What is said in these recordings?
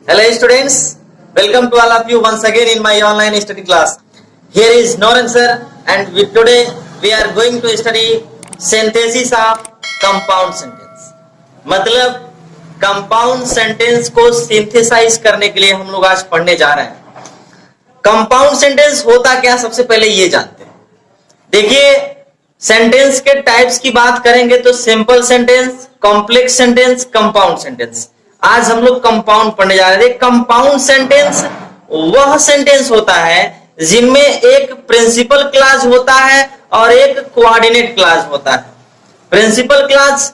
Hello students, welcome to all of you once again in my online study class. Here is Noran sir and today we are going to study synthesis of compound sentence. मतलब compound sentence को synthesize करने के लिए हम लोग आज पढ़ने जा रहे हैं. compound sentence होता क्या, सबसे पहले ये जानते हैं. देखिए सेंटेंस के टाइप्स की बात करेंगे तो simple sentence, complex sentence, compound sentence. आज हम लोग कंपाउंड पढ़ने जा रहे थे. कंपाउंड सेंटेंस वह सेंटेंस होता है जिनमें एक प्रिंसिपल क्लॉज होता है और एक कोऑर्डिनेट क्लॉज होता है. प्रिंसिपल क्लॉज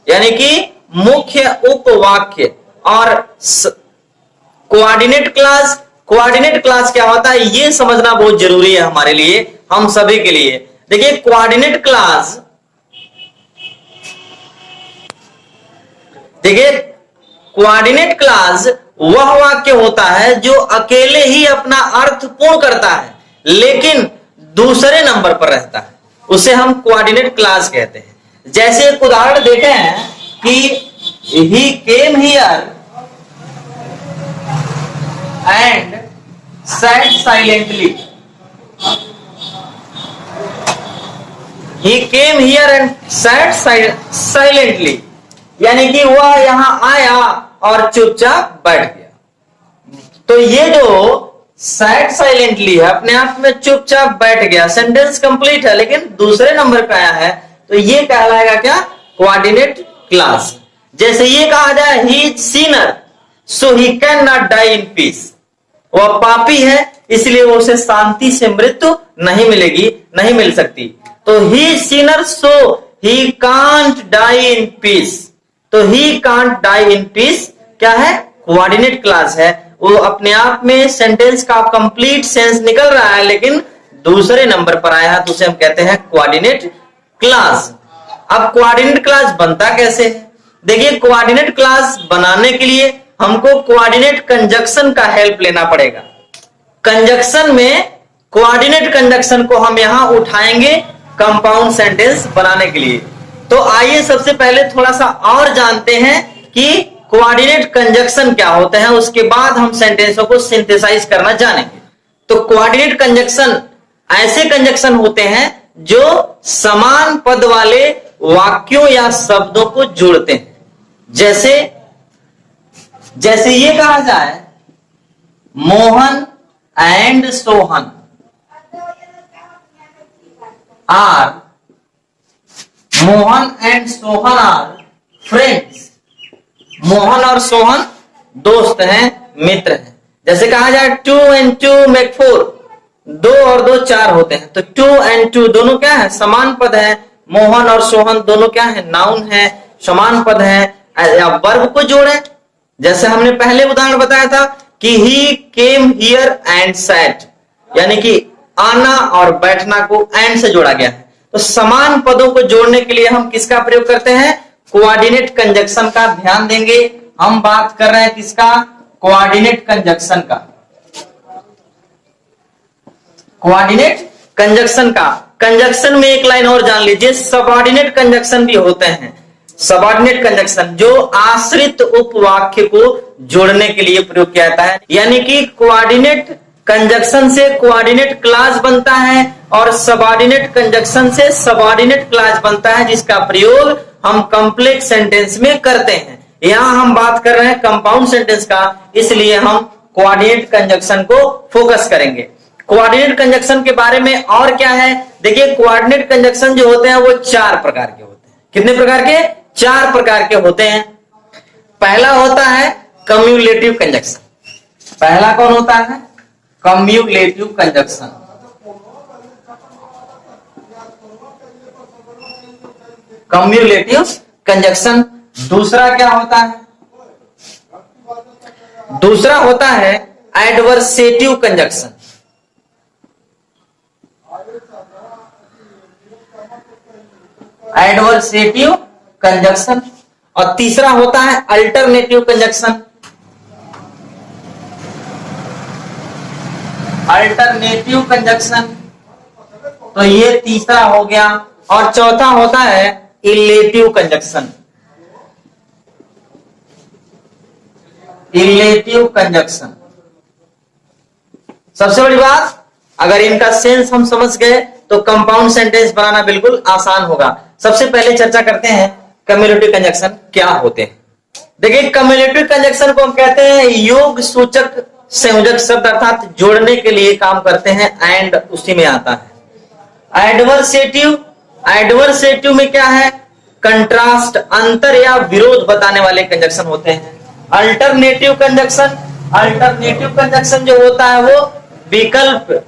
यानी कि मुख्य उपवाक्य और कोऑर्डिनेट क्लॉज. कोऑर्डिनेट क्लॉज क्या होता है ये समझना बहुत जरूरी है हमारे लिए, हम सभी के लिए. देखिए कोऑर्डिनेट क्लॉज, देखिए कोऑर्डिनेट क्लॉज वह वाक्य होता है जो अकेले ही अपना अर्थ पूर्ण करता है लेकिन दूसरे नंबर पर रहता है, उसे हम कोऑर्डिनेट क्लॉज कहते हैं. जैसे एक उदाहरण देते हैं कि he came here and sat silently. He came here and sat silently, यानी कि वह यहां आया और चुपचाप बैठ गया. तो ये जो sat silently है अपने आप में चुपचाप बैठ गया, सेंटेंस कंप्लीट है लेकिन दूसरे नंबर पे आया है, तो ये कहलाएगा क्या, कोऑर्डिनेट क्लॉज. जैसे ये कहा जाए he is sinner so he cannot die in peace. वह पापी है इसलिए उसे शांति से मृत्यु नहीं मिलेगी, नहीं मिल सकती. तो he sinner so he can't die in peace. तो he can't die in peace क्या है, कोऑर्डिनेट क्लॉज है. वो अपने आप में सेंटेंस का कंप्लीट सेंस निकल रहा है लेकिन दूसरे नंबर पर आया है तो उसे हम कहते हैं कोऑर्डिनेट क्लॉज. अब कोऑर्डिनेट क्लॉज बनता कैसे है, देखिए कोऑर्डिनेट क्लॉज बनाने के लिए हमको कोऑर्डिनेट कंजक्शन का हेल्प लेना पड़ेगा. कंजक्शन में कोऑर्डिनेट कंजक्शन को हम यहां उठाएंगे कंपाउंड सेंटेंस बनाने के लिए. तो आइए सबसे पहले थोड़ा सा और जानते हैं कि कोऑर्डिनेट कंजक्शन क्या होते हैं, उसके बाद हम सेंटेंसों को सिंथेसाइज करना जानेंगे. तो कोऑर्डिनेट कंजक्शन ऐसे कंजक्शन होते हैं जो समान पद वाले वाक्यों या शब्दों को जोड़ते हैं. जैसे ये कहा जाए Mohan and Sohan are, Mohan and Sohan are friends. Mohan और सोहन दोस्त हैं, मित्र हैं. जैसे कहा जाए 2 and 2 make 4, 2 और 2 4 होते हैं. तो 2 and 2 दोनों क्या है, समान पद है. मोहन और सोहन दोनों क्या है, नाउन है, समान पद है. या वर्ब को जोड़े, जैसे हमने पहले उदाहरण बताया था कि he came here and set, यानी कि आना और बैठना को एंड से जोड़ा गया है. तो समान पदों को जोड़ने के लिए हम किसका प्रयोग करते हैं, कोऑर्डिनेट कंजक्शन का. ध्यान देंगे हम बात कर रहे हैं किसका, कोऑर्डिनेट कंजक्शन का. कोऑर्डिनेट कंजक्शन का. कंजक्शन में एक लाइन और जान लीजिए, सबऑर्डिनेट कंजक्शन भी होते हैं. सबऑर्डिनेट कंजक्शन जो आश्रित उपवाक्य को जोड़ने के लिए प्रयोग किया जाता है, यानी कि कोऑर्डिनेट कंजक्शन से कोऑर्डिनेट क्लॉज बनता है और सबऑर्डिनेट कंजक्शन से सबऑर्डिनेट क्लॉज बनता है जिसका प्रयोग हम कॉम्प्लेक्स सेंटेंस में करते हैं. यहां हम बात कर रहे हैं कंपाउंड सेंटेंस का, इसलिए हम कोऑर्डिनेट कंजक्शन को फोकस करेंगे. कोऑर्डिनेट कंजक्शन के बारे में और क्या है, देखिए कोऑर्डिनेट कंजक्शन जो होते हैं वो 4 प्रकार के होते हैं. कितने प्रकार के, 4 प्रकार के होते हैं. पहला होता है कम्युलेटिव कंजक्शन. पहला कौन होता है, कम्युलेटिव कंजक्शन. Cumulative conjunction. दूसरा क्या होता है, दूसरा होता है एडवर्सेटिव कंजक्शन. Adversative conjunction. और तीसरा होता है अल्टरनेटिव कंजक्शन. अल्टरनेटिव कंजक्शन, तो ये तीसरा हो गया. और चौथा होता है इलेटिव कंजक्शन. Illative conjunction. सबसे बड़ी बात, अगर इनका सेंस हम समझ गए तो कंपाउंड सेंटेंस बनाना बिल्कुल आसान होगा। सबसे पहले चर्चा करते हैं कम्युलेटिव कंजक्शन क्या होते हैं। देखिए, कम्युलेटिव कंजक्शन को हम कहते हैं योग सूचक संयोजक शब्द, अर्थात जोड़ने के लिए काम करते हैं, एंड उसी में आता है। एडवर्सेटिव, एडवर्सेटिव में क्या है, कंट्रास्ट, अंतर या विरोध बताने वाले कंजक्शन होते हैं। अल्टरनेटिव कंजक्शन, अल्टरनेटिव कंजक्शन जो होता है वो विकल्प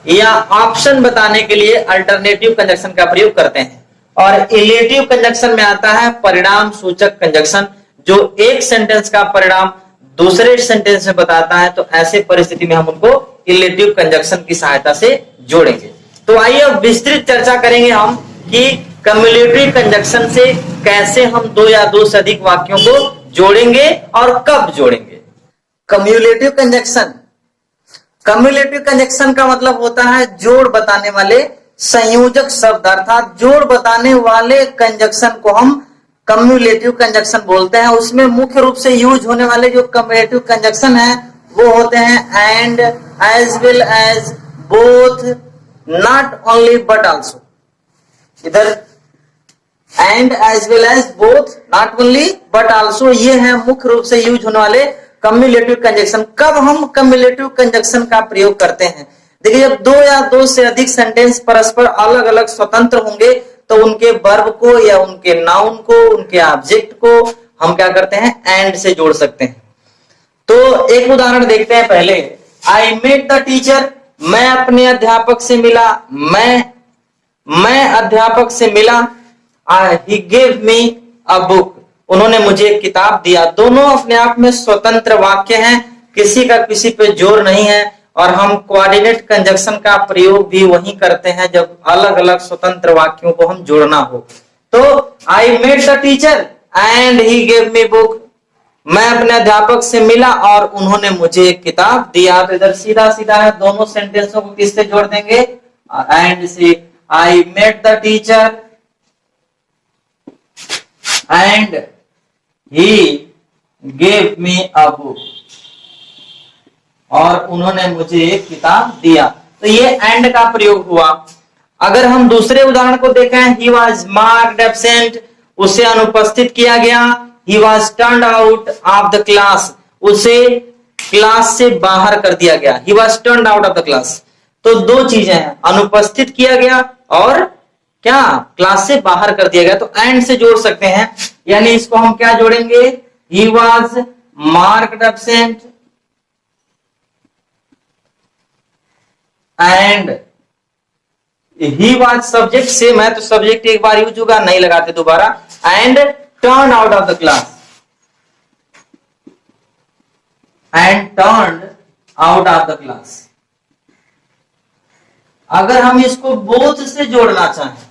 या ऑप्शन बताने के लिए अल्टरनेटिव कंजक्शन का प्रयोग करते हैं। और इलेटिव कंजक्शन में आता है परिणाम सूचक कंजक्शन, जो एक सेंटेंस का परिणाम दूसरे सेंटेंस में बताता है, तो ऐसे परिस्थिति में हम उनको इलेटिव कंजक्शन की सहायता से जोड़ेंगे। तो आइए अब विस्तृत चर्चा करेंगे हम कि कम्युलेटिव कंजक्शन से कैसे हम दो या दो से अधिक वाक्यों को जोड़ेंगे और कब जोड़ेंगे। कम्युलेटिव कंजक्शन, कम्युलेटिव कंजक्शन का मतलब होता है जोड़ बताने वाले संयोजक शब्द, अर्थात जोड़ बताने वाले कंजक्शन को हम कम्युलेटिव कंजक्शन बोलते हैं। उसमें मुख्य रूप से यूज होने वाले जो कम्युलेटिव कंजक्शन है वो होते हैं and, as well as, both, not only but also. इधर and, as well as, both, not only but also, ये है मुख्य रूप से यूज होने वाले कम्युलेटिव कंजक्शन। कब हम कम्युलेटिव कंजक्शन का प्रयोग करते हैं, देखिए जब दो या दो से अधिक सेंटेंस परस्पर अलग अलग स्वतंत्र होंगे तो उनके वर्ब को या उनके नाउन को, उनके ऑब्जेक्ट को हम क्या करते हैं, एंड से जोड़ सकते हैं। तो एक उदाहरण देखते हैं पहले। आई मेट द टीचर, मैं अपने अध्यापक से मिला, मैं अध्यापक से मिला। ही गेव मी अ बुक, उन्होंने मुझे एक किताब दिया। दोनों अपने आप में स्वतंत्र वाक्य हैं, किसी का किसी पे जोर नहीं है, और हम कोऑर्डिनेट कंजक्शन का प्रयोग भी वही करते हैं जब अलग अलग स्वतंत्र वाक्यों को हम जोड़ना हो। तो I met the teacher and he gave me book, मैं अपने अध्यापक से मिला और उन्होंने मुझे एक किताब दिया। तो इधर सीधा सीधा है, दोनों सेंटेंसों को किससे जोड़ देंगे, एंड से। I met the teacher and he gave me a book, और उन्होंने मुझे एक किताब दिया। तो ये एंड का प्रयोग हुआ। अगर हम दूसरे उदाहरण को देखें, ही वॉज मार्क्ड एब्सेंट, उसे अनुपस्थित किया गया। He was turned out of the class, उसे क्लास से बाहर कर दिया गया। He was turned out of the class. तो दो चीजें हैं, अनुपस्थित किया गया और क्या, क्लास से बाहर कर दिया गया। तो एंड से जोड़ सकते हैं, यानी इसको हम क्या जोड़ेंगे, ही was marked absent and he was subject से, मैं तो सब्जेक्ट एक बार यूज होगा, नहीं लगाते दोबारा, and turn out of the class, and turn out of the class. अगर हम इसको बोथ से जोड़ना चाहें,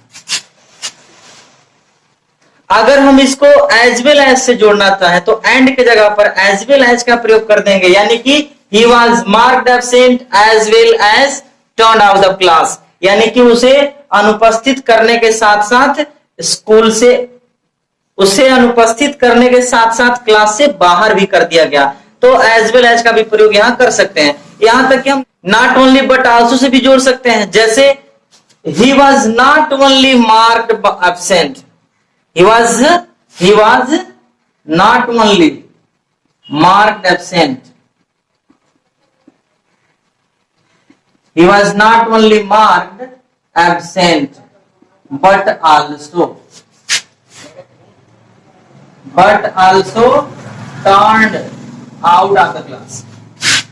अगर हम इसको एज वेल एज से जोड़ना चाहें तो एंड के जगह पर एज वेल एज का प्रयोग कर देंगे, यानी कि he was marked absent as well as turn out the class, यानी कि उसे अनुपस्थित करने के साथ साथ स्कूल से, उसे अनुपस्थित करने के साथ साथ क्लास से बाहर भी कर दिया गया। तो एज वेल एज का भी प्रयोग यहां कर सकते हैं। यहां तक कि हम not only but also say भी जोड़ सकते हैं, जैसे he was not only marked absent, he was not only marked absent, he was not only marked absent but also turned out of the class.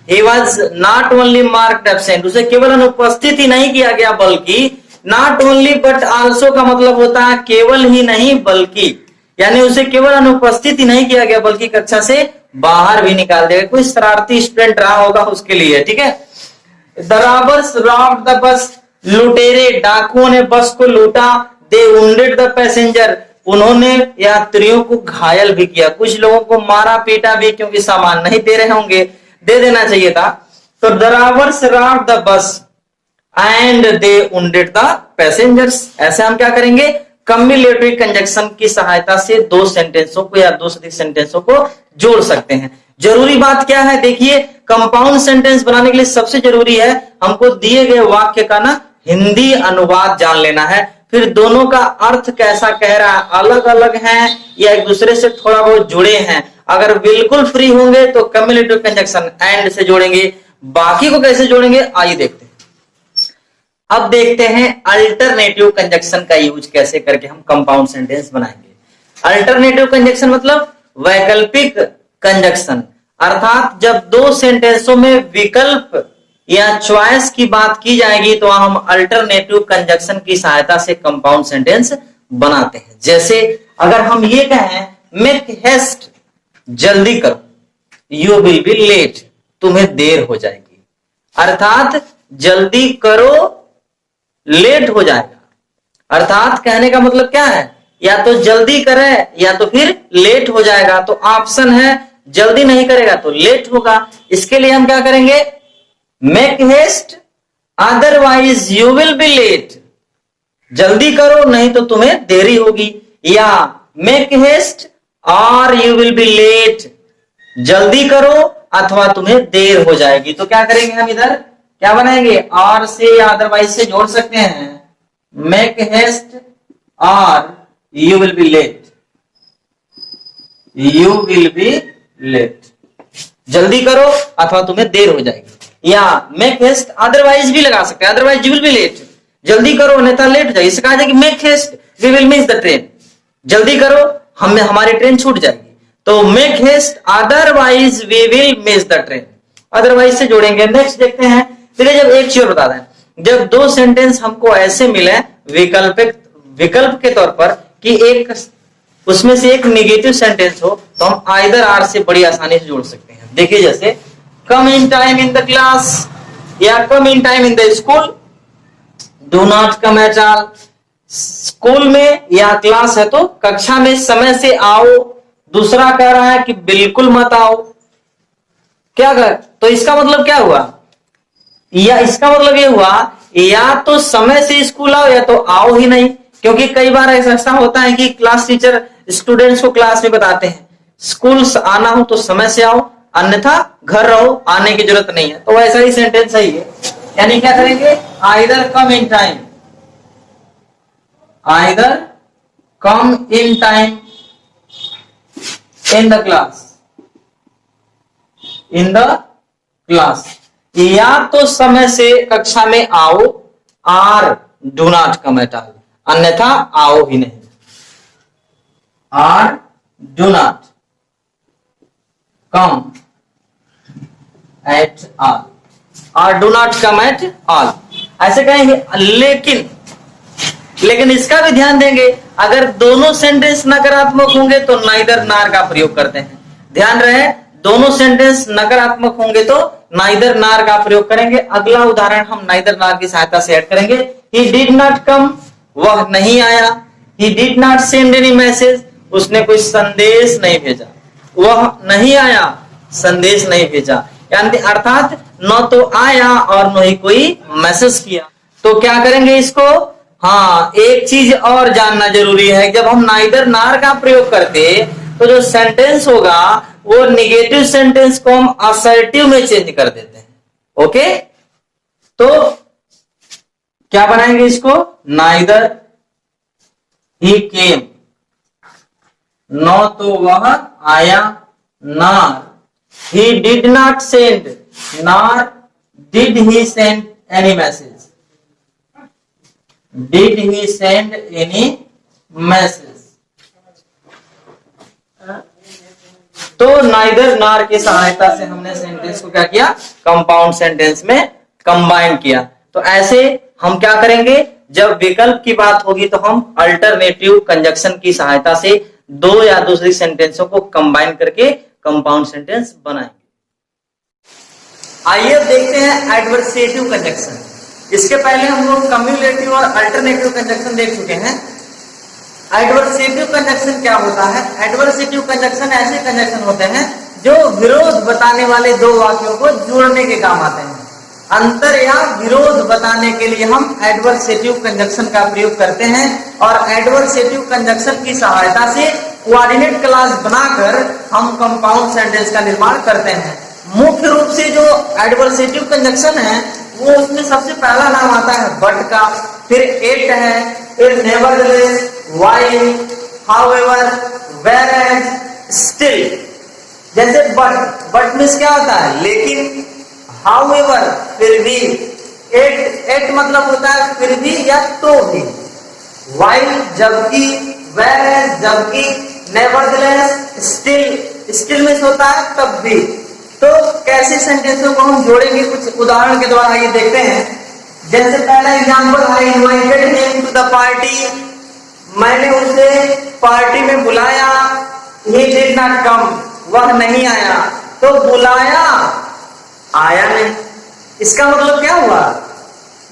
He was not only marked absent, उसे केवल अनुपस्थित ही नहीं किया गया बल्कि not only but also का मतलब होता है केवल ही नहीं बल्कि, यानी उसे केवल अनुपस्थित ही नहीं किया गया बल्कि कक्षा से बाहर भी निकाल दिया गया। कोई शरारती स्टूडेंट रहा होगा उसके लिए, ठीक है। The robbers robbed the bus, लुटेरे डाकुओं ने बस को लूटा। दे वुंडेड द पैसेंजर, उन्होंने यात्रियों को घायल भी किया। कुछ लोगों को मारा पीटा भी, क्योंकि सामान नहीं दे रहे होंगे, दे देना चाहिए था। तो the robbers robbed the bus and they wounded the passengers. ऐसे हम क्या करेंगे, कम्युलेटिव कंजक्शन की सहायता से दो सेंटेंसों को या दो से अधिक सेंटेंसों को जोड़ सकते हैं। जरूरी बात क्या है, देखिए कंपाउंड सेंटेंस बनाने के लिए सबसे जरूरी है हमको दिए गए वाक्य का ना हिंदी अनुवाद जान लेना है, फिर दोनों का अर्थ कैसा कह रहा है, अलग अलग हैं या एक दूसरे से थोड़ा बहुत जुड़े हैं। अगर बिल्कुल फ्री होंगे तो कम्युलेटिव कंजक्शन एंड से जोड़ेंगे, बाकी को कैसे जोड़ेंगे आइए देखते हैं। अब देखते हैं अल्टरनेटिव कंजक्शन का यूज कैसे करके हम कंपाउंड सेंटेंस बनाएंगे। अल्टरनेटिव कंजक्शन मतलब वैकल्पिक कंजक्शन, अर्थात जब दो सेंटेंसों में विकल्प या चॉइस की बात की जाएगी तो हम अल्टरनेटिव कंजक्शन की सहायता से कंपाउंड सेंटेंस बनाते हैं। जैसे अगर हम ये कहें मेक हेस्ट, जल्दी करो, यू विल बी लेट, तुम्हें देर हो जाएगी, अर्थात जल्दी करो लेट हो जाएगा। अर्थात कहने का मतलब क्या है, या तो जल्दी करे या तो फिर लेट हो जाएगा। तो ऑप्शन है जल्दी नहीं करेगा तो लेट होगा। इसके लिए हम क्या करेंगे, make haste otherwise you will be late, जल्दी करो नहीं तो तुम्हें देरी होगी, या मेक हेस्ट और यू विल बी लेट, जल्दी करो अथवा तुम्हें देर हो जाएगी। तो क्या करेंगे हम इधर क्या बनाएंगे, और से या अदरवाइज से जोड़ सकते हैं, मेक हेस्ट और you will be late, you will be late, जल्दी करो अथवा तुम्हें देर हो जाएगी, या मेक हेस्ट अदरवाइज भी लगा सकते हैं, otherwise you will be late, जल्दी करो अन्यथा लेट हो जाएगी। इससे कहा जाए कि make haste we will miss the train, जल्दी करो हमारी ट्रेन छूट जाएगी। तो make haste otherwise we will miss the train, otherwise से जोड़ेंगे। नेक्स्ट देखते हैं, चलिए जब एक चीज बता दें, जब दो सेंटेंस हमको ऐसे मिले विकल्प के तौर पर कि एक उसमें से एक नेगेटिव सेंटेंस हो तो हम आइदर आर से बड़ी आसानी से जोड़ सकते हैं। देखिए जैसे come in time in the class या come in time in the school, do not come at all, school में या क्लास है तो कक्षा में समय से आओ, दूसरा कह रहा है कि बिल्कुल मत आओ, क्या कर, तो इसका मतलब क्या हुआ, या इसका मतलब ये हुआ या तो समय से स्कूल आओ या तो आओ ही नहीं। क्योंकि कई बार ऐसा होता है कि क्लास टीचर स्टूडेंट्स को क्लास में बताते हैं स्कूल आना हो तो समय से आओ अन्यथा घर रहो, आने की जरूरत नहीं है, तो ऐसा ही सेंटेंस सही है। यानी क्या करेंगे, either come in time, either come in time in the class, in the class, या तो समय से कक्षा में आओ और do not come at all, अन्यथा आओ ही नहीं, और do not come at all, और do not come at all ऐसे कहेंगे। लेकिन इसका भी ध्यान देंगे, अगर दोनों सेंटेंस नकारात्मक होंगे तो नाइदर नार का प्रयोग करते हैं। ध्यान रहे, दोनों सेंटेंस नकारात्मक होंगे तो नाइदर नार का प्रयोग करेंगे। अगला उदाहरण हम नाइदर नार की सहायता से ऐड करेंगे। ही डिड नॉट कम, वह नहीं आया। ही did not send any message, उसने कोई संदेश नहीं भेजा। वह नहीं आया, संदेश नहीं भेजा, यानी अर्थात न तो आया और न ही कोई मैसेज किया। तो क्या करेंगे इसको, हाँ एक चीज और जानना जरूरी है, जब हम नाइदर नार का प्रयोग करते तो जो सेंटेंस होगा वो निगेटिव सेंटेंस को हम असर्टिव में चेंज कर देते हैं। ओके, तो क्या बनाएंगे इसको, नाइदर ही केम, न तो वह आया, नार he did not send, nor did he send any message, did he send any message। तो नाइदर नार की सहायता से हमने सेंटेंस को क्या किया, कंपाउंड सेंटेंस में कंबाइन किया। तो ऐसे हम क्या करेंगे, जब विकल्प की बात होगी तो हम अल्टरनेटिव कंजक्शन की सहायता से दो या दूसरी सेंटेंसों को कंबाइन करके कंपाउंड सेंटेंस बनाएंगे। आइए अब देखते हैं एडवर्सेटिव कंजक्शन। इसके पहले हम लोग कम्युलेटिव और अल्टरनेटिव कंजक्शन देख चुके हैं। एडवर्सेटिव कंजक्शन क्या होता है, एडवर्सेटिव कंजक्शन ऐसे कंजक्शन होते हैं जो विरोध बताने वाले दो वाक्यों को जोड़ने के काम आते हैं। अंतर या विरोध बताने के लिए हम एडवर्सेटिव कंजक्शन का प्रयोग करते हैं और एडवर्सेटिव कंजक्शन की सहायता से कोऑर्डिनेट क्लॉज बनाकर हम कंपाउंड सेंटेंस का निर्माण करते हैं। मुख्य रूप से जो एडवर्सेटिव कंजक्शन है वो उसमें सबसे पहला नाम आता है बट का, फिर एट है, फिर nevertheless, while, however, whereas, still. जैसे बट मींस क्या होता है लेकिन, हाउएवर फिर भी, एट मतलब होता है फिर भी या तो भी, व्हाइल जबकि, वेयरएज जबकि, नेवरदलेस स्टिल मींस होता है तब भी। तो कैसे सेंटेंसों को हम जोड़ेंगे कुछ उदाहरण के द्वारा ये देखते हैं। जैसे पहला example, I invited him to the party, मैंने उसे पार्टी में बुलाया, ही डिड नॉट कम, वह नहीं आया। तो बुलाया, आया नहीं, इसका मतलब क्या हुआ,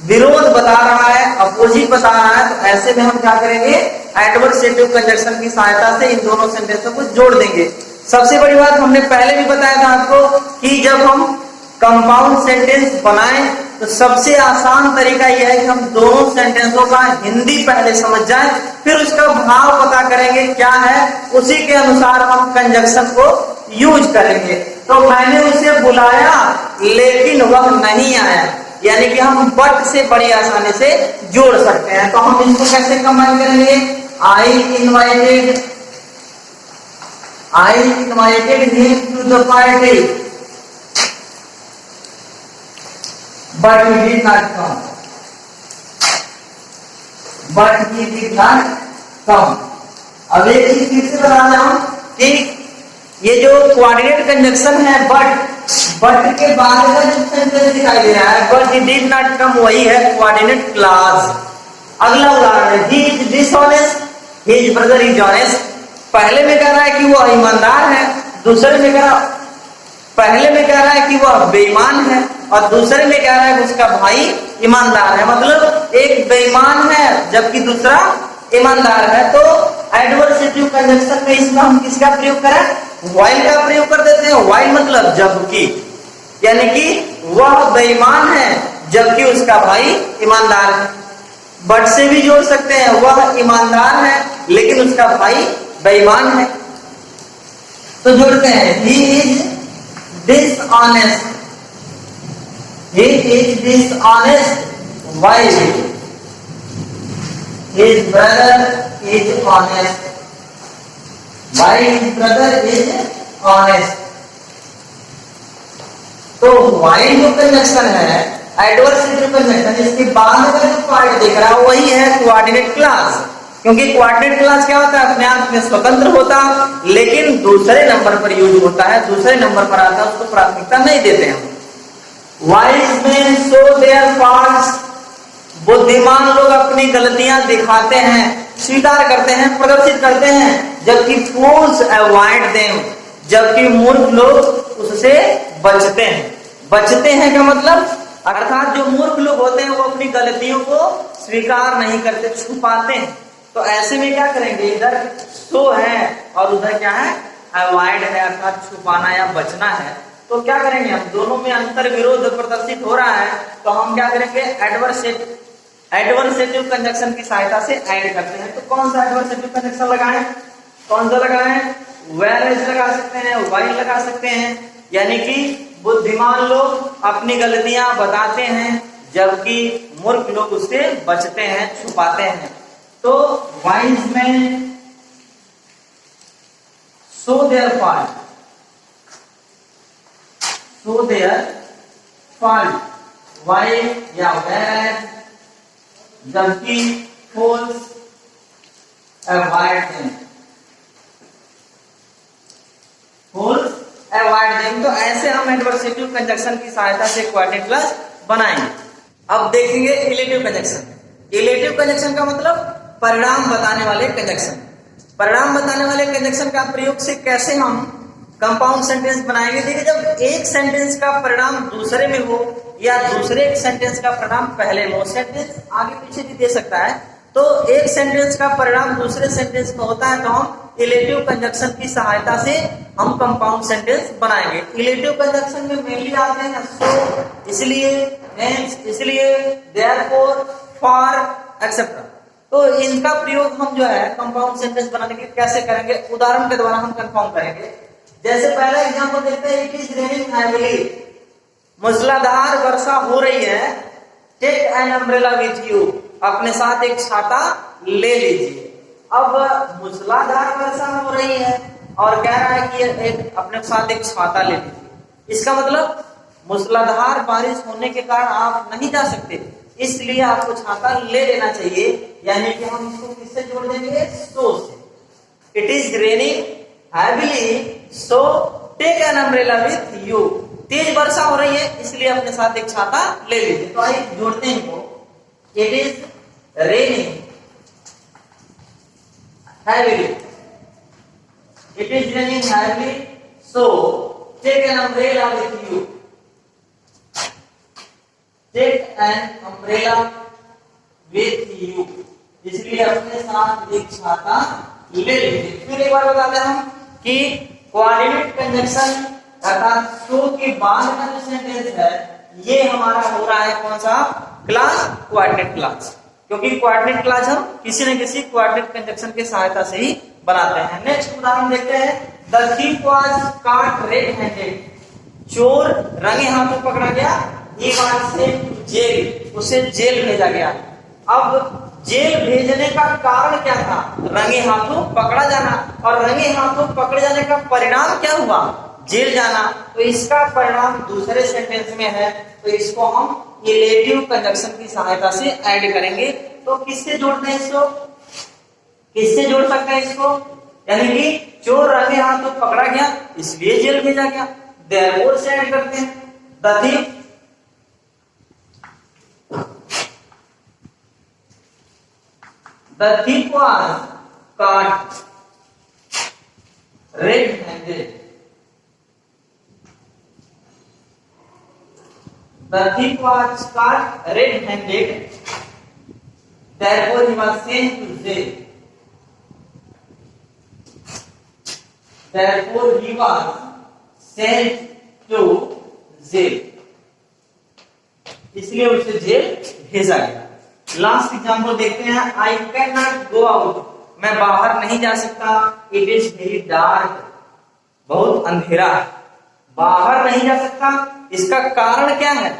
विरोध बता रहा है, अपोजिट बता रहा है। तो ऐसे में हम क्या करेंगे, एडवर्सेटिव कंजक्शन की सहायता से इन दोनों सेंटेंसों को जोड़ देंगे। सबसे बड़ी बात हमने पहले भी बताया था आपको कि जब हम कंपाउंड सेंटेंस बनाएं तो सबसे आसान तरीका यह है कि हम दोनों सेंटेंसों का हिंदी पहले समझ जाएं, फिर उसका भाव पता करेंगे क्या है, उसी के अनुसार हम कंजक्शन को यूज करेंगे। तो मैंने उसे बुलाया लेकिन वह नहीं आया, यानी कि हम बट से बड़ी आसानी से जोड़ सकते हैं। तो हम इसको कैसे कंबाइन करेंगे, I invited him to the party but he did not come, अब एक चीज फिर से बता रहा हूं कि ये जो कोऑर्डिनेट कंजक्शन है बट के बाद का जो सेंटेंस दिखाई दे रहा है, बट ही डिड नॉट कम, वही है कोऑर्डिनेट क्लॉज। अगला उदाहरण है, he is dishonest, his brother is honest. पहले में कह रहा है कि वह ईमानदार है, दूसरे में कह रहा, पहले में कह रहा है कि वह बेईमान है और दूसरे में कह रहा है कि उसका भाई ईमानदार है। मतलब एक बेईमान है जबकि दूसरा ईमानदार है। तो एडवर्सेटिव कंजक्शन में इसमें हम किसका प्रयोग करें, व्हाइल का प्रयोग कर देते हैं। व्हाइल मतलब जबकि, यानी कि वह बेईमान है जबकि उसका भाई ईमानदार है। बट से भी जोड़ सकते हैं, वह ईमानदार है लेकिन उसका भाई बेईमान है। तो जोड़ते हैं, he is dishonest, while his brother is honest, तो while जो कंजक्शन है एडवर्सेटिव कंजक्शन, इसके बाद का जो पार्ट दिख रहा है वही है कोऑर्डिनेट क्लॉज। क्योंकि कोऑर्डिनेट क्लॉज क्या होता है, अपने आप में स्वतंत्र होता लेकिन दूसरे नंबर पर यूज होता है, दूसरे नंबर पर आता है, उसको प्राथमिकता नहीं देते हैं। Wise men show their faults, बुद्धिमान लोग अपनी गलतियां दिखाते हैं, स्वीकार करते हैं, प्रदर्शित करते हैं, जबकि fools avoid them, जबकि मूर्ख लोग उससे बचते हैं। बचते हैं का मतलब, अर्थात जो मूर्ख लोग होते हैं वो अपनी गलतियों को स्वीकार नहीं करते, छुपाते हैं। तो ऐसे में क्या करेंगे, इधर सो है और उधर क्या है, अवॉइड है, अर्थात छुपाना या बचना है। तो क्या करेंगे, हम दोनों में अंतर विरोध प्रदर्शित हो रहा है, तो हम क्या करेंगे, एडवर्सेटिव कंजक्शन की सहायता से ऐड करते हैं। तो कौन सा एडवर्सेटिव कंजक्शन लगाएं, कौन सा लगाएं, वेयरएज लगा सकते हैं, व्हाइल लगा सकते हैं, यानी कि बुद्धिमान लोग अपनी गलतियां बताते हैं जबकि मूर्ख लोग उससे बचते हैं, छुपाते हैं। तो wise man show their fault, while या whereas, जबकि fools avoid them, तो ऐसे हम एडवर्सेटिव कंजक्शन की सहायता से कोऑर्डिनेट क्लॉज बनाएंगे। अब देखेंगे इलेटिव कंजक्शन। इलेटिव कंजक्शन का मतलब परिणाम बताने वाले कंजक्शन। परिणाम बताने वाले कंजक्शन का प्रयोग से कैसे हम कंपाउंड सेंटेंस बनाएंगे। देखिए, जब एक सेंटेंस का परिणाम दूसरे में हो या दूसरे एक सेंटेंस का परिणाम पहले में हो, सेंटेंस आगे पीछे भी दे सकता है, तो एक सेंटेंस का परिणाम दूसरे सेंटेंस में होता है तो हम इलेटिव कंजक्शन की सहायता से हम कंपाउंड सेंटेंस बनाएंगे। इलेटिव कंजक्शन में मेनली आते हैं सो, इसलिए, हेंस, इसलिए, देयरफॉर, फॉर, एक्सेट्रा। तो इनका प्रयोग हम जो है कंपाउंड सेंटेंस बनाने के लिए कैसे करेंगे, उदाहरण के द्वारा हम कंफर्म करेंगे। जैसे पहला एग्जांपल देखते हैं, इट इज रेनिंग हैवीली, मूसलाधार वर्षा हो रही है। Take an umbrella with you, अपने साथ एक छाता ले लीजिए। अब मूसलाधार वर्षा हो रही है और कह रहा है कि एक अपने साथ एक छाता ले लीजिए। इसका मतलब मूसलाधार बारिश होने के कारण आप नहीं जा सकते, इसलिए आपको छाता ले लेना चाहिए। यानी कि हम इसको किससे जोड़ देंगे, सो से। It is raining heavily so take an umbrella with you, तेज वर्षा हो रही है इसलिए अपने साथ एक छाता ले लीजिए। तो आइए जोड़ते हैं इनको। It is raining heavily, it is raining heavily so take an umbrella with you, take an umbrella with you, इसलिए अपने साथ एक छाता ले लीजिए। फिर एक बार बताते हैं हम कि कोऑर्डिनेट कंजंक्शन अर्थात सो के बाद का जो सेंटेंस है ये हमारा हो रहा है कौन सा क्लास, कोऑर्डिनेट क्लास, क्योंकि कोऑर्डिनेट क्लास हम किसी न किसी कोऑर्डिनेट कंजंक्शन की सहायता से ही बनाते हैं। नेक्स्ट उदाहरण देखते हैं। The thief was cot red handed, चोर रंगे हाथों पकड़ा गया। He was sent to jail, उसे जेल भेजा गया। अब जेल भेजने का कारण क्या था, रंगे हाथों पकड़ा जाना, और रंगे हाथों पकड़े जाने का परिणाम क्या हुआ, जेल जाना। तो इसका परिणाम दूसरे सेंटेंस में है, तो इसको हम रिलेटिव कंजंक्शन की सहायता से ऐड करेंगे। तो किससे जोड़ते हैं इसको, किससे जोड़ सकते हैं इसको, यानी कि चोर रंगे हाथों पकड़ा गया इसलिए जेल भेजा गया, देयरफॉर से ऐड करते हैं। The thief The thief was caught red-handed. The thief was caught red-handed. Therefore, he was sent to jail. Therefore, he was sent to jail. इसलिए उसे जेल भेजा गया। लास्ट एग्जाम्पल देखते हैं। आई कैन नॉट गो आउट, मैं बाहर नहीं जा सकता। इट इज वेरी डार्क, बहुत अंधेरा है, बाहर नहीं जा सकता। इसका कारण क्या है,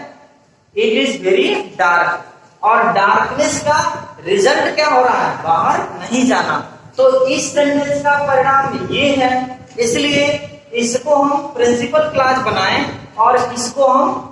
इट इज वेरी डार्क, और डार्कनेस का रिजल्ट क्या हो रहा है, बाहर नहीं जाना। तो इस सेंटेंस का परिणाम ये है, इसलिए इसको हम प्रिंसिपल क्लास बनाएं और इसको हम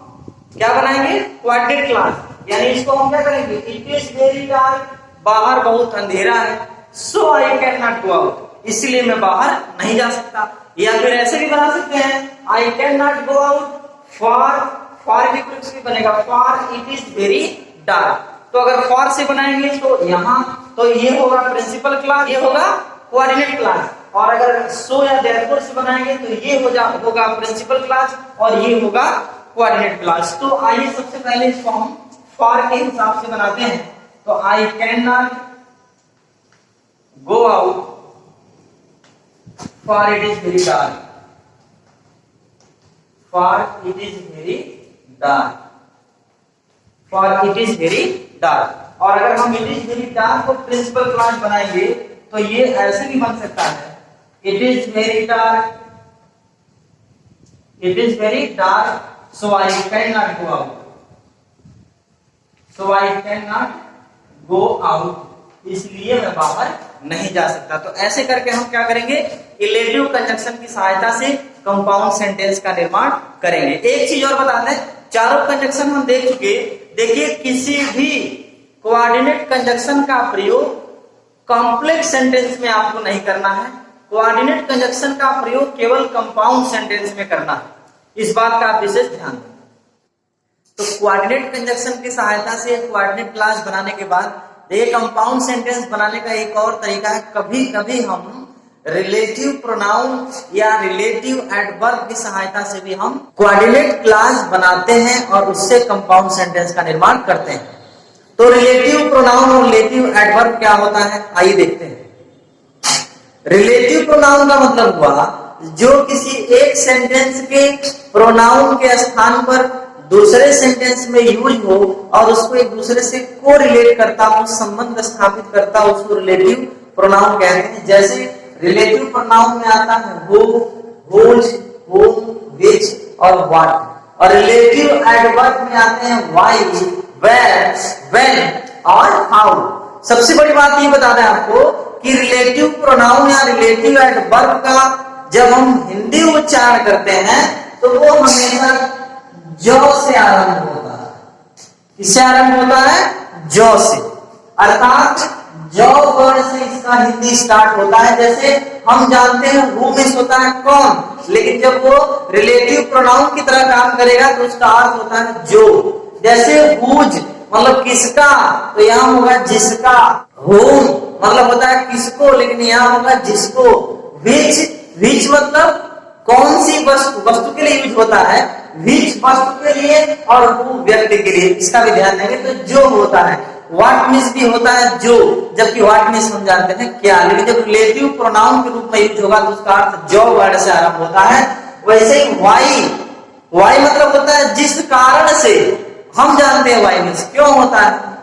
क्या बनाएंगे, कोऑर्डिनेट क्लास। यानी इसको हम क्या करेंगे, इट इज वेरी डार्क, बाहर बहुत अंधेरा है, so I can not go out, इसलिए मैं बाहर नहीं जा सकता। या फिर ऐसे भी बना सकते हैं, आई can not go out for की प्रयोग भी बनेगा, for it is very dark. तो अगर फॉर से बनाएंगे तो यहाँ तो ये होगा प्रिंसिपल क्लास, ये होगा कोऑर्डिनेट क्लास, और अगर सो या देयरफॉर से बनाएंगे तो ये होगा प्रिंसिपल क्लास और ये होगा कोऑर्डिनेट क्लास। तो आइए सबसे पहले इसको हम फॉर के हिसाब से बनाते हैं। तो आई can not go out for it is very dark, for it is very dark, for it is very dark. और अगर हम इट इज वेरी डार्क को प्रिंसिपल क्लास बनाएंगे तो ये ऐसे भी बन सकता है, it is very dark, it is very dark, so I can not go out, so I can not go out, इसलिए मैं बाहर नहीं जा सकता। तो ऐसे करके हम क्या करेंगे, रिलेटिव कंजंक्शन की सहायता से कंपाउंड सेंटेंस का निर्माण करेंगे। एक चीज और बता दें, चारों कंजंक्शन हम देख चुके। देखिए, किसी भी कोऑर्डिनेट कंजंक्शन का प्रयोग कॉम्प्लेक्स सेंटेंस में आपको नहीं करना है, कोऑर्डिनेट कंजंक्शन का प्रयोग केवल कंपाउंड सेंटेंस में करना है, इस बात का आप विशेष ध्यान दें। तो कोऑर्डिनेट कंजंक्शन की सहायता से कोऑर्डिनेट क्लास बनाने के बाद एक कंपाउंड सेंटेंस बनाने का एक और तरीका है, कभी कभी हम रिलेटिव प्रोनाउन या रिलेटिव एडवर्ब की सहायता से भी हम कोऑर्डिनेट क्लास बनाते हैं और उससे कंपाउंड सेंटेंस का निर्माण करते हैं। तो रिलेटिव प्रोनाउन और रिलेटिव एडवर्ब क्या होता है, आइए देखते हैं। रिलेटिव प्रोनाउन का मतलब हुआ जो किसी एक सेंटेंस के प्रोनाउन के स्थान पर दूसरे सेंटेंस में यूज हो और उसको एक दूसरे से को रिलेट करता हो, संबंध स्थापित करता हो, उसको रिलेटिव प्रोनाउन कहते हैं। जैसे रिलेटिव प्रोनाउन में आता है हु, हुज, whom, which और what, और रिलेटिव एडवर्ब में आते हैं why, where, when और how। सबसे बड़ी बात ये बता दें आपको कि रिलेटिव प्रोनाउन या रिलेटिव एडवर्ब का जब हम हिंदी उच्चारण करते हैं तो वो हमेशा जो से आरंभ होता है। किससे आरंभ होता है? जो से, अर्थात जो वर्ड से इसका हिंदी स्टार्ट होता है। जैसे हम जानते हैं हु मीन्स होता है कौन, लेकिन जब वो रिलेटिव प्रोनाउन की तरह काम करेगा तो उसका अर्थ होता है जो। जैसे हुज मतलब किसका, तो यहाँ होगा जिसका। होम मतलब होता है किसको, लेकिन यहाँ होगा जिसको। विच, विच मतलब कौन सी वस्तु, वस्तु के लिए यूज होता है, विच वस्तु के लिए और हु व्यक्ति के लिए, इसका भी ध्यान देंगे। तो जो होता है, व्हाट मीन्स भी होता है जो, जबकि व्हाट मीन्स हम जानते हैं क्या, लेकिन जब रिलेटिव प्रोनाउन के रूप में यूज होगा तो उसका अर्थ जो वर्ड से आरंभ होता है। वैसे ही वाई, वाई मतलब होता है जिस कारण से, हम जानते हैं वाई मीन्स क्यों होता है।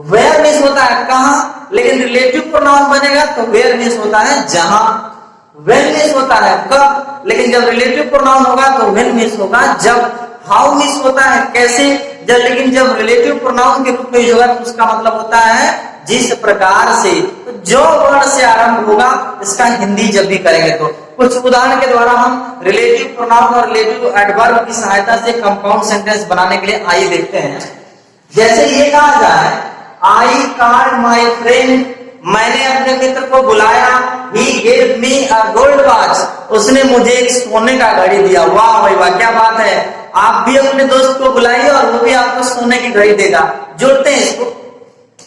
वेयर मीन्स होता है कहां, लेकिन रिलेटिव प्रोनाउन बनेगा तो वेयर मीन्स होता है जहां। व्हेन मीन्स होता है कब, लेकिन जब रिलेटिव प्रोनाउन होगा तो व्हेन मीन्स होगा जब। हाउ मीन्स होता है कैसे, जब, लेकिन जब रिलेटिव प्रोनाउन के रूप में यूज होगा तो उसका मतलब होता है जिस प्रकार से। तो जो वर्ड से आरंभ होगा इसका हिंदी जब भी करेंगे तो कुछ उदाहरण के द्वारा हम रिलेटिव प्रोनाउन और रिलेटिव एडवर्ब की सहायता से कंपाउंड सेंटेंस बनाने के लिए आइए देखते हैं। जैसे ये कहा जाए आई कॉल्ड माय फ्रेंड, मैंने अपने मित्र को बुलाया। He gave me a gold watch, उसने मुझे एक सोने का घड़ी दिया। वाह भाई वाह, क्या बात है। आप भी अपने दोस्त को बुलाइए और वो भी आपको सोने की घड़ी देगा। जोड़ते हैं इसको,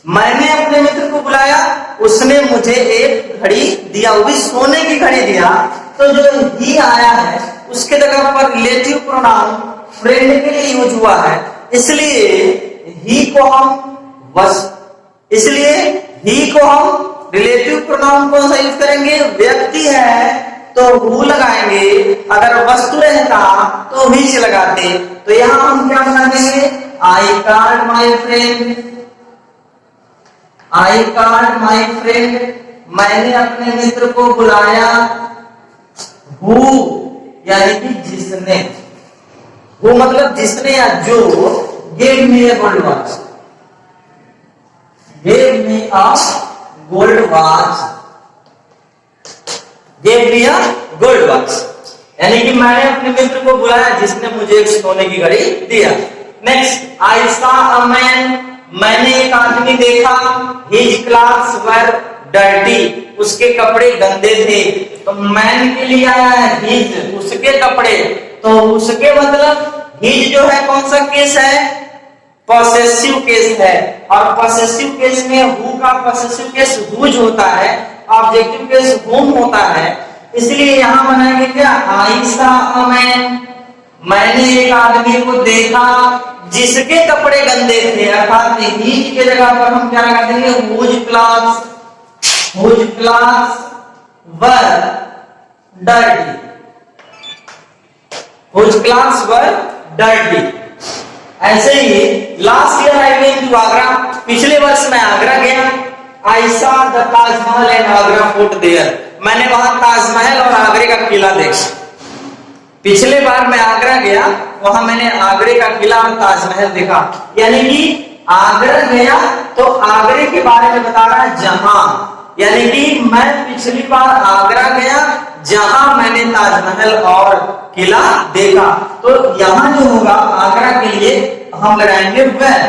मैंने अपने मित्र को बुलाया, उसने मुझे एक घड़ी दिया, वो भी सोने की घड़ी दिया। तो जो ही आया है उसके जगह पर रिलेटिव प्रोनाउन फ्रेंड के लिए यूज हुआ है, इसलिए ही को हम इसलिए ही को हम रिलेटिव प्रोनाउन कौन सा यूज करेंगे, व्यक्ति है तो हु लगाएंगे, अगर वस्तु रहता तो विच लगाते। तो यहां हम क्या बना देंगे, I called my friend, I called my friend, मैंने अपने मित्र को बुलाया। हु यानी कि जिसने, हु मतलब जिसने या जो, give me a gold watch, gave me a gold watch, gave me a gold watch, यानी कि मैंने अपने मित्र को बुलाया जिसने मुझे एक सोने की घड़ी दिया। Next, I saw a man, मैंने एक आदमी देखा। His clothes were dirty, उसके कपड़े गंदे थे। तो मैन के लिए आया है his, उसके कपड़े। तो उसके मतलब his जो है कौन सा केस है, पॉसेसिव केस है, और पॉसेसिव केस में हु का पॉसेसिव केस हुज होता है, ऑब्जेक्टिव केस हुम होता है। इसलिए यहां बनाएंगे क्या, आई सॉ अ मैन, मैंने एक आदमी को देखा जिसके कपड़े गंदे थे, अर्थात हीज के जगह पर हम क्या लगा देंगे, whose clothes were dirty, whose clothes were dirty. ऐसे ही last year I went to Agra, पिछले वर्ष मैं आगरा गया। I saw the Taj Mahal and Agra Fort there, मैंने वहां ताजमहल और आगरे का किला देखा। पिछले बार मैं आगरा गया, वहां मैंने आगरे का किला और ताजमहल देखा। यानी कि आगरा गया तो आगरे के बारे में बता रहा है जहां, यानी कि मैं पिछली बार आगरा गया जहां मैंने ताजमहल और किला देखा। तो यहां जो होगा आगरा के लिए हम लगाएंगे वेयर,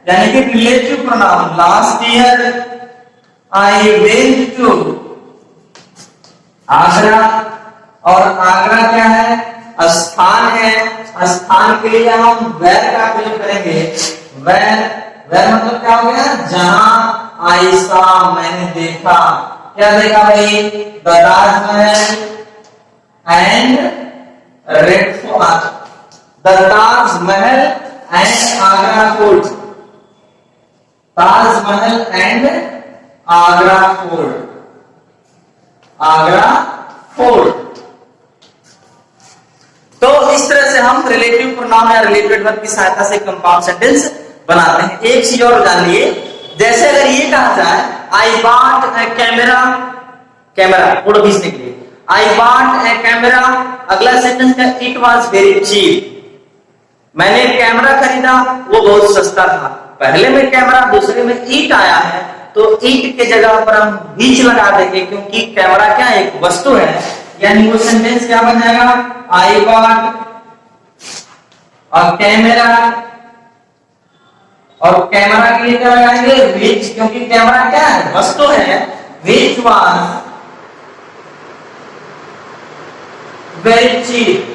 यानी कि relative pronoun. Last year I went to Agra, और आगरा क्या है, स्थान है। स्थान के लिए हम वेयर का प्रयोग करेंगे। वेयर, वेयर मतलब क्या हो गया, जहां। आई सॉ मैंने देखा, क्या देखा भाई, the Taj Mahal and red fort, the Taj Mahal and Agra fort, Taj Mahal and Agra fort, Agra fort. तो इस तरह से हम रिलेटिव प्रोनाउन या रिलेटेड वर्ब की सहायता से कंपाउंड सेंटेंस बनाते हैं। एक चीज और जान लिए, जैसे अगर ये कहा जाए I bought A camera, camera photo खींचने के लिए, आई बॉट ए कैमरा, अगला सेंटेंस है इट वाज वेरी चीप, मैंने कैमरा खरीदा वो बहुत सस्ता था। पहले में कैमरा, दूसरे में ईट आया है, तो ईट के जगह पर हम बीच लगा देंगे क्योंकि कैमरा क्या एक वस्तु है, यानी वो सेंटेंस क्या बन जाएगा, आई बॉट और कैमरा, और कैमरा के लिए क्या लगाएंगे विच, क्योंकि कैमरा क्या है वस्तु है, विच वाज वेरी चीप,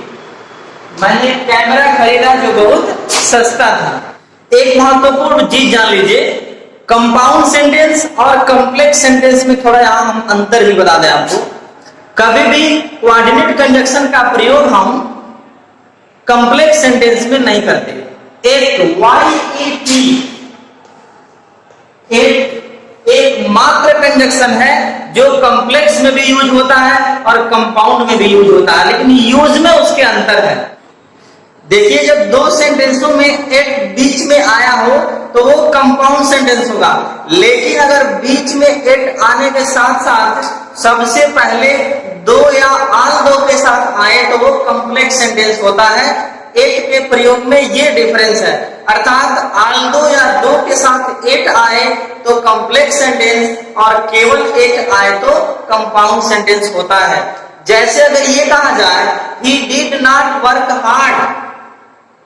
मैंने कैमरा खरीदा जो बहुत सस्ता था। एक महत्वपूर्ण चीज जान लीजिए, कंपाउंड सेंटेंस और कॉम्प्लेक्स सेंटेंस में थोड़ा यहां हम अंतर भी बता दें आपको। कभी भी कोऑर्डिनेट कंजक्शन का प्रयोग हम कॉम्प्लेक्स सेंटेंस में नहीं करते। एक YET एक मात्र कंजक्शन है जो कॉम्प्लेक्स में भी यूज होता है और कंपाउंड में भी यूज होता है, लेकिन यूज में उसके अंतर है। देखिए जब दो सेंटेंसों में एट बीच में आया हो तो वो कंपाउंड सेंटेंस होगा, लेकिन अगर बीच में एट आने के साथ साथ सबसे पहले दो या आल दो के साथ आए तो वो कॉम्प्लेक्स सेंटेंस होता है। एट के प्रयोग में ये डिफरेंस है, अर्थात आल दो या दो के साथ एट आए तो कॉम्प्लेक्स सेंटेंस और केवल एक आए तो कंपाउंड सेंटेंस होता है। जैसे अगर ये कहा जाए he did not work hard,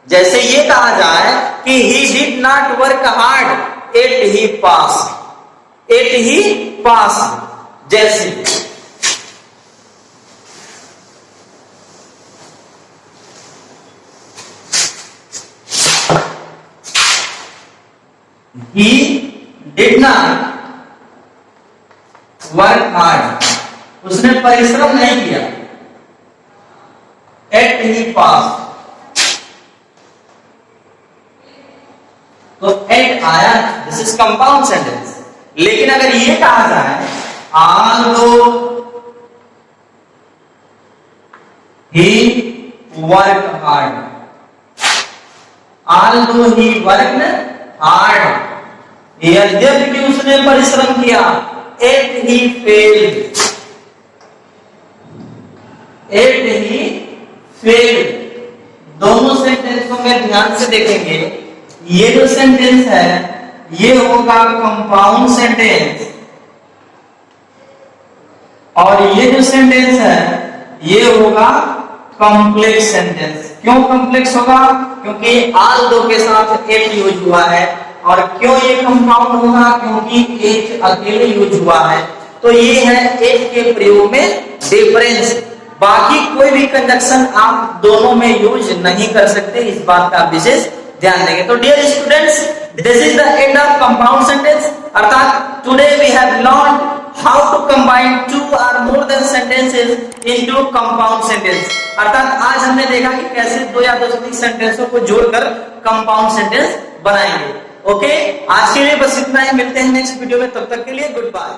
जैसे ये कहा जाए कि he did not work hard, yet he passed, yet he passed, जैसे he did not work hard, उसने परिश्रम नहीं किया, yet he passed, तो एट आया, दिस इज कंपाउंड सेंटेंस। लेकिन अगर ये कहा जाए although he worked hard, although he worked hard, यद्यपि उसने परिश्रम किया, yet he failed, yet he failed। दोनों सेंटेंसों में ध्यान से देखेंगे, ये जो सेंटेंस है ये होगा कंपाउंड सेंटेंस और ये जो सेंटेंस है ये होगा कॉम्प्लेक्स सेंटेंस। क्यों कॉम्प्लेक्स होगा? क्योंकि आल दो के साथ एट यूज हुआ है। और क्यों ये कंपाउंड होगा? क्योंकि एच अकेले यूज हुआ है। तो ये है एच के प्रयोग में डिफरेंस। बाकी कोई भी कंजक्शन आप दोनों में यूज नहीं कर सकते, इस बात का विशेष ध्यान देंगे। तो dear students, this is the end of compound sentence. अर्थात today we have learned how to combine two or more than sentences into compound sentence. अर्थात आज हमने देखा कि कैसे दो या दो से अधिक सेंटेंसों को जोड़कर कंपाउंड सेंटेंस बनाएंगे। ओके, आज के लिए बस इतना ही। मिलते हैं नेक्स्ट वीडियो में, तब तक के लिए गुड बाय।